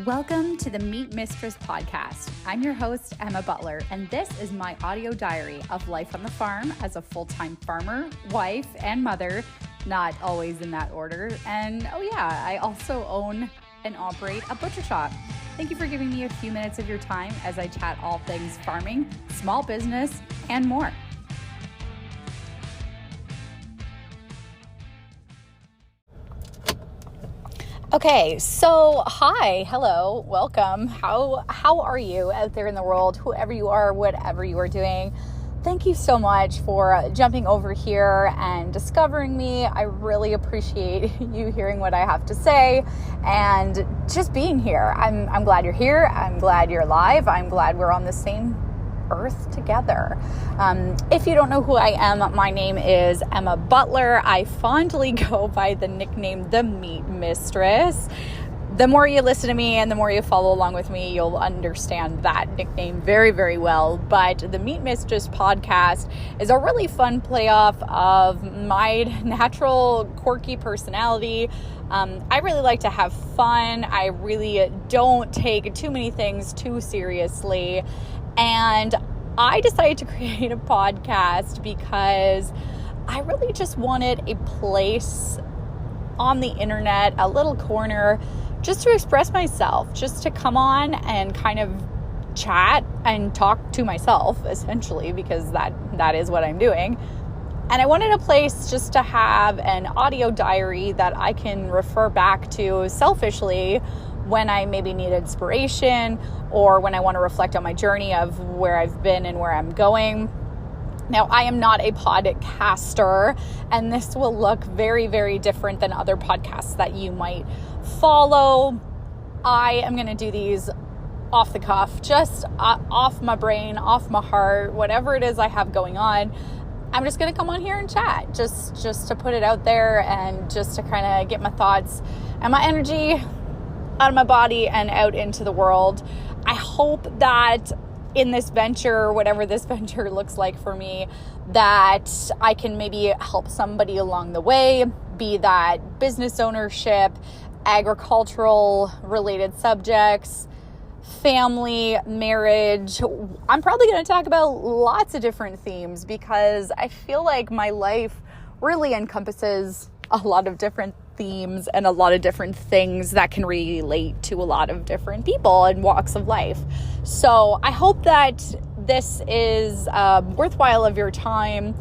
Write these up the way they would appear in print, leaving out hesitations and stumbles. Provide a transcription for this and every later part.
Welcome to the Meet Mistress podcast. I'm your host, Emma Butler, and this is my audio diary of life on the farm as a full-time farmer, wife, and mother, not always in that order. And I also own and operate a butcher shop. Thank you for giving me a few minutes of your time as I chat all things farming, small business, and more. Okay, so hi, hello, welcome. How are you out there in the world, whoever you are, whatever you are doing? Thank you so much for jumping over here and discovering me. I really appreciate you hearing what I have to say and just being here. I'm glad you're here. I'm glad you're alive. I'm glad we're on the same earth together. If you don't know who I am, my name is Emma Butler. I fondly go by the nickname The Meat Mistress. The more you listen to me and the more you follow along with me, you'll understand that nickname very, very well. But the Meat Mistress podcast is a really fun playoff of my natural quirky personality. I really like to have fun. I really don't take too many things too seriously. And I decided to create a podcast because I really just wanted a place on the internet, a little corner, just to express myself, just to come on and kind of chat and talk to myself, essentially, because that is what I'm doing. And I wanted a place just to have an audio diary that I can refer back to selfishly when I maybe need inspiration or when I want to reflect on my journey of where I've been and where I'm going. Now, I am not a podcaster, and this will look very, very different than other podcasts that you might follow. I am going to do these off the cuff, just off my brain, off my heart, whatever it is I have going on. I'm just going to come on here and chat, just to put it out there and just to kind of get my thoughts and my energy out of my body and out into the world. I hope that in this venture, whatever this venture looks like for me, that I can maybe help somebody along the way, be that business ownership, agricultural related subjects, family, marriage. I'm probably going to talk about lots of different themes because I feel like my life really encompasses a lot of different themes and a lot of different things that can relate to a lot of different people and walks of life. So I hope that this is worthwhile of your time.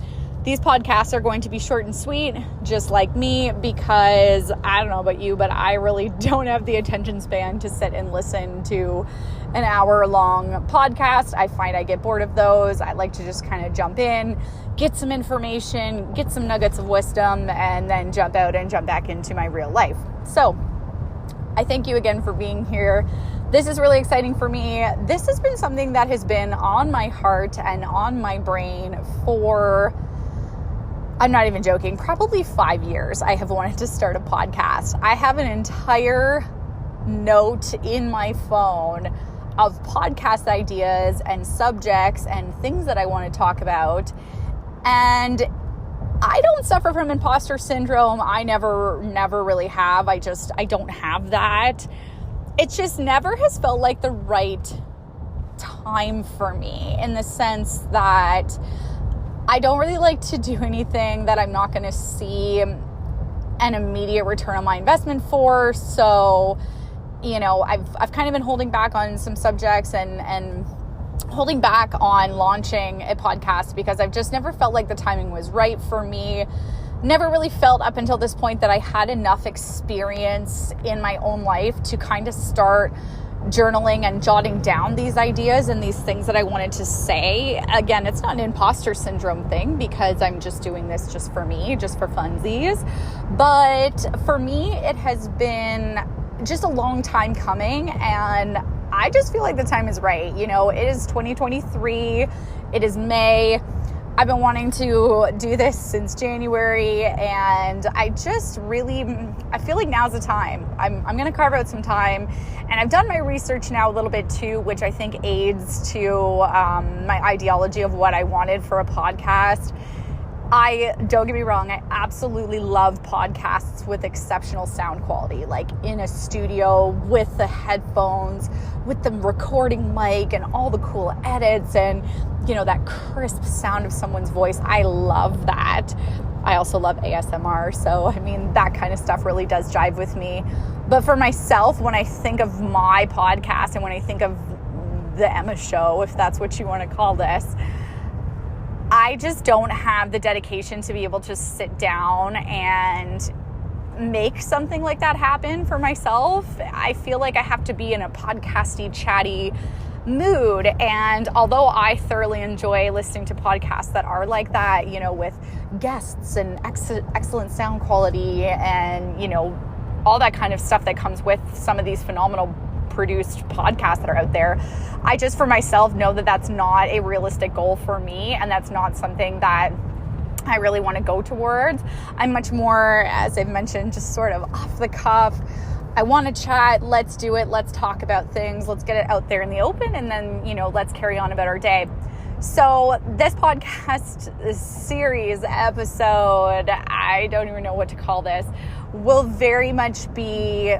These podcasts are going to be short and sweet, just like me, because I don't know about you, but I really don't have the attention span to sit and listen to an hour-long podcast. I find I get bored of those. I like to just kind of jump in, get some information, get some nuggets of wisdom, and then jump out and jump back into my real life. So I thank you again for being here. This is really exciting for me. This has been something that has been on my heart and on my brain for, I'm not even joking, probably 5 years. I have wanted to start a podcast. I have an entire note in my phone of podcast ideas and subjects and things that I want to talk about. And I don't suffer from imposter syndrome. I never really have. I don't have that. It just never has felt like the right time for me, in the sense that I don't really like to do anything that I'm not going to see an immediate return on my investment for. So, I've kind of been holding back on some subjects and holding back on launching a podcast because I've just never felt like the timing was right for me. Never really felt up until this point that I had enough experience in my own life to kind of start journaling and jotting down these ideas and these things that I wanted to say. Again, it's not an imposter syndrome thing because I'm just doing this just for me, just for funsies. But for me, it has been just a long time coming, and I just feel like the time is right. It is 2023. It is May. I've been wanting to do this since January, and I feel like now's the time. I'm going to carve out some time, and I've done my research now a little bit too, which I think aids to my ideology of what I wanted for a podcast. Don't get me wrong, I absolutely love podcasts with exceptional sound quality, like in a studio with the headphones, with the recording mic and all the cool edits and, that crisp sound of someone's voice. I love that. I also love ASMR. So, that kind of stuff really does jive with me. But for myself, when I think of my podcast and when I think of the Emma Show, if that's what you want to call this, I just don't have the dedication to be able to sit down and make something like that happen for myself. I feel like I have to be in a podcasty, chatty mood. And although I thoroughly enjoy listening to podcasts that are like that, with guests and excellent sound quality and, all that kind of stuff that comes with some of these phenomenal produced podcasts that are out there, I just for myself know that that's not a realistic goal for me, and that's not something that I really want to go towards. I'm much more, as I've mentioned, just sort of off the cuff. I want to chat, let's do it, let's talk about things, let's get it out there in the open, and then, let's carry on about our day. So this podcast series episode, I don't even know what to call this, will very much be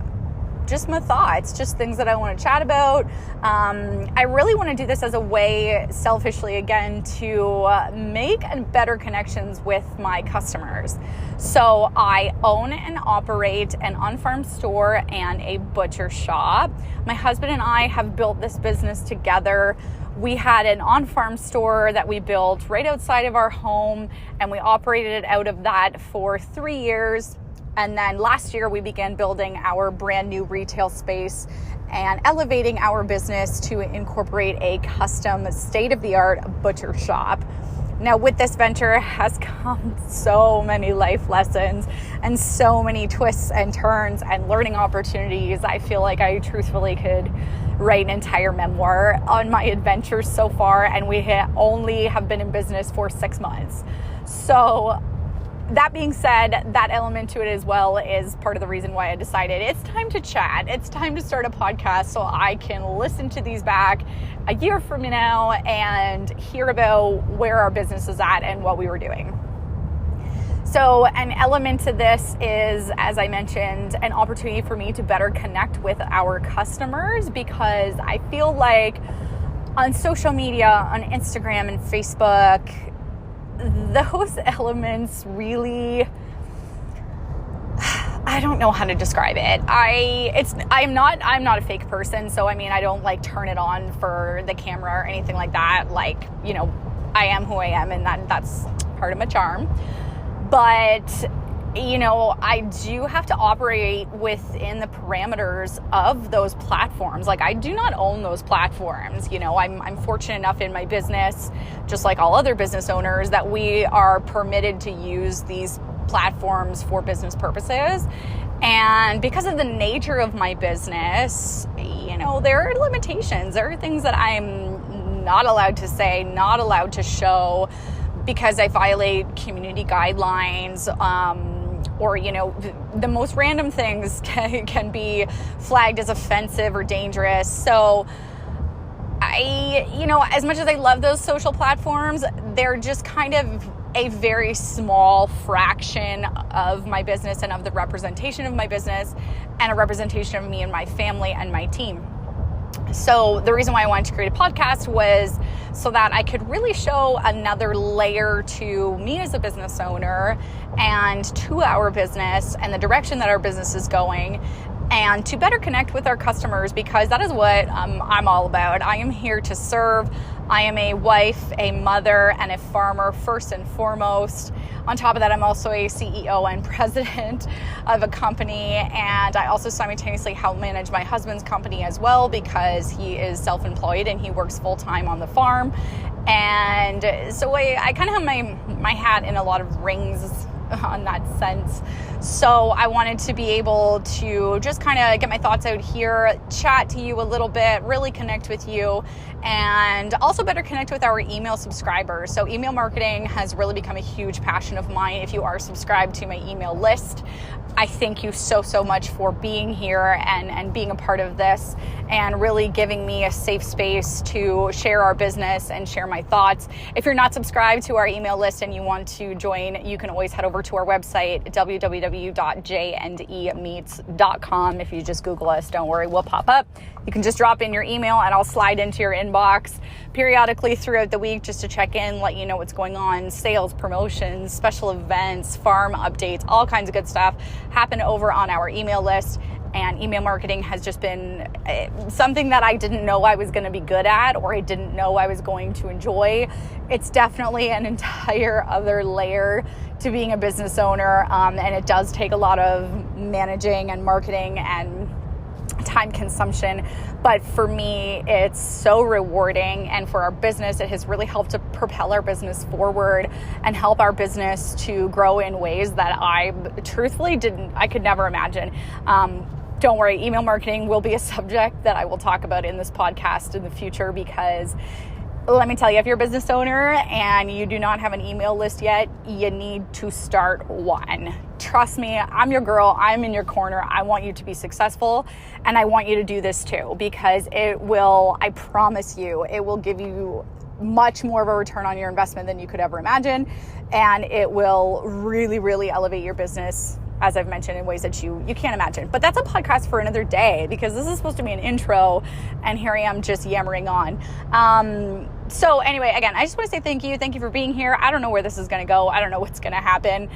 just my thoughts, just things that I want to chat about. I really want to do this as a way, selfishly again, to make better connections with my customers. So I own and operate an on-farm store and a butcher shop. My husband and I have built this business together. We had an on-farm store that we built right outside of our home, and we operated out of that for 3 years. And then last year we began building our brand new retail space and elevating our business to incorporate a custom state-of-the-art butcher shop. Now with this venture has come so many life lessons and so many twists and turns and learning opportunities. I feel like I truthfully could write an entire memoir on my adventures so far, and we only have been in business for 6 months. So that being said, that element to it as well is part of the reason why I decided it's time to chat. It's time to start a podcast so I can listen to these back a year from now and hear about where our business is at and what we were doing. So an element to this is, as I mentioned, an opportunity for me to better connect with our customers, because I feel like on social media, on Instagram and Facebook, those elements really, I don't know how to describe it. I'm not a fake person, so I don't like turn it on for the camera or anything like that. I am who I am, and that's part of my charm. But I do have to operate within the parameters of those platforms. I do not own those platforms. I'm fortunate enough in my business, just like all other business owners, that we are permitted to use these platforms for business purposes. And because of the nature of my business, there are limitations. There are things that I'm not allowed to say, not allowed to show, because I violate community guidelines, or the most random things can be flagged as offensive or dangerous. So as much as I love those social platforms, they're just kind of a very small fraction of my business and of the representation of my business and a representation of me and my family and my team. So the reason why I wanted to create a podcast was so that I could really show another layer to me as a business owner and to our business and the direction that our business is going, and to better connect with our customers, because that is what I'm all about. I am here to serve. I am a wife, a mother, and a farmer first and foremost. On top of that, I'm also a CEO and president of a company, and I also simultaneously help manage my husband's company as well, because he is self-employed and he works full-time on the farm. And so I kind of have my hat in a lot of rings on that sense. So I wanted to be able to just kind of get my thoughts out here, chat to you a little bit, really connect with you, and also better connect with our email subscribers. So email marketing has really become a huge passion of mine. If you are subscribed to my email list, I thank you so much for being here and being a part of this and really giving me a safe space to share our business and share my thoughts. If you're not subscribed to our email list and you want to join, you can always head over to our website, www.jndemeets.com. If you just Google us, don't worry, we'll pop up. You can just drop in your email and I'll slide into your inbox periodically throughout the week just to check in, let you know what's going on, sales, promotions, special events, farm updates, all kinds of good stuff happen over on our email list. And email marketing has just been something that I didn't know I was going to be good at, or I didn't know I was going to enjoy. It's definitely an entire other layer to being a business owner, and it does take a lot of managing and marketing and time consumption. But for me, it's so rewarding, and for our business, it has really helped to propel our business forward and help our business to grow in ways that I truthfully I could never imagine. Don't worry, email marketing will be a subject that I will talk about in this podcast in the future, because let me tell you, if you're a business owner and you do not have an email list yet, you need to start one. Trust me, I'm your girl. I'm in your corner. I want you to be successful, and I want you to do this too, because it will, I promise you, it will give you much more of a return on your investment than you could ever imagine, and it will really elevate your business, as I've mentioned, in ways that you can't imagine. But that's a podcast for another day, because this is supposed to be an intro, and here I am just yammering on. So anyway, again, I just want to say thank you. Thank you for being here. I don't know where this is going to go. I don't know what's going to happen.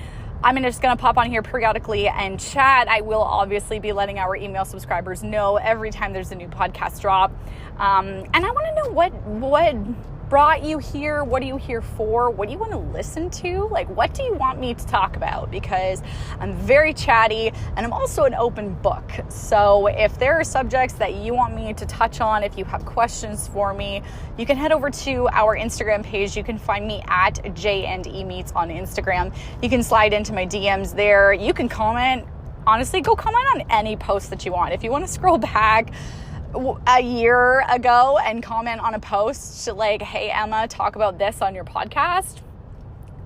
I'm just going to pop on here periodically and chat. I will obviously be letting our email subscribers know every time there's a new podcast drop. And I want to know what brought you here. What are you here for? What do you want to listen to? Like, what do you want me to talk about? Because I'm very chatty, and I'm also an open book. So if there are subjects that you want me to touch on, if you have questions for me, you can head over to our Instagram page. You can find me at JNDeMeets on Instagram. You can slide into my DMs there. You can comment. Honestly, go comment on any post that you want. If you want to scroll back a year ago and comment on a post like, hey, Emma, talk about this on your podcast,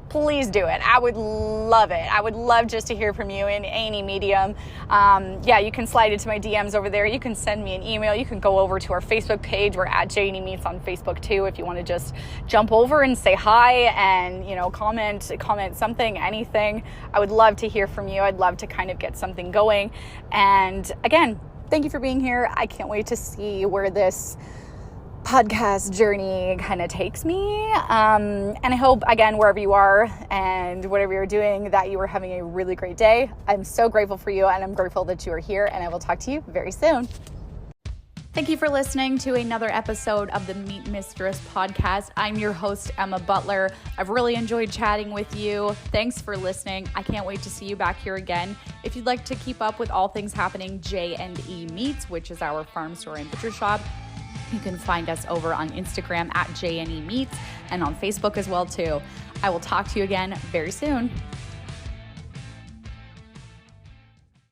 please do it. I would love it. I would love just to hear from you in any medium. You can slide into my DMs over there. You can send me an email. You can go over to our Facebook page. We're at JNE Meets on Facebook too, if you want to just jump over and say hi and, comment something, anything. I would love to hear from you. I'd love to kind of get something going. And again, thank you for being here. I can't wait to see where this podcast journey kind of takes me. And I hope, again, wherever you are and whatever you're doing, that you are having a really great day. I'm so grateful for you, and I'm grateful that you are here, and I will talk to you very soon. Thank you for listening to another episode of the Meet Mistress podcast. I'm your host, Emma Butler. I've really enjoyed chatting with you. Thanks for listening. I can't wait to see you back here again. If you'd like to keep up with all things happening J&E Meets, which is our farm store and butcher shop, you can find us over on Instagram at JNE Meets and on Facebook as well too. I will talk to you again very soon.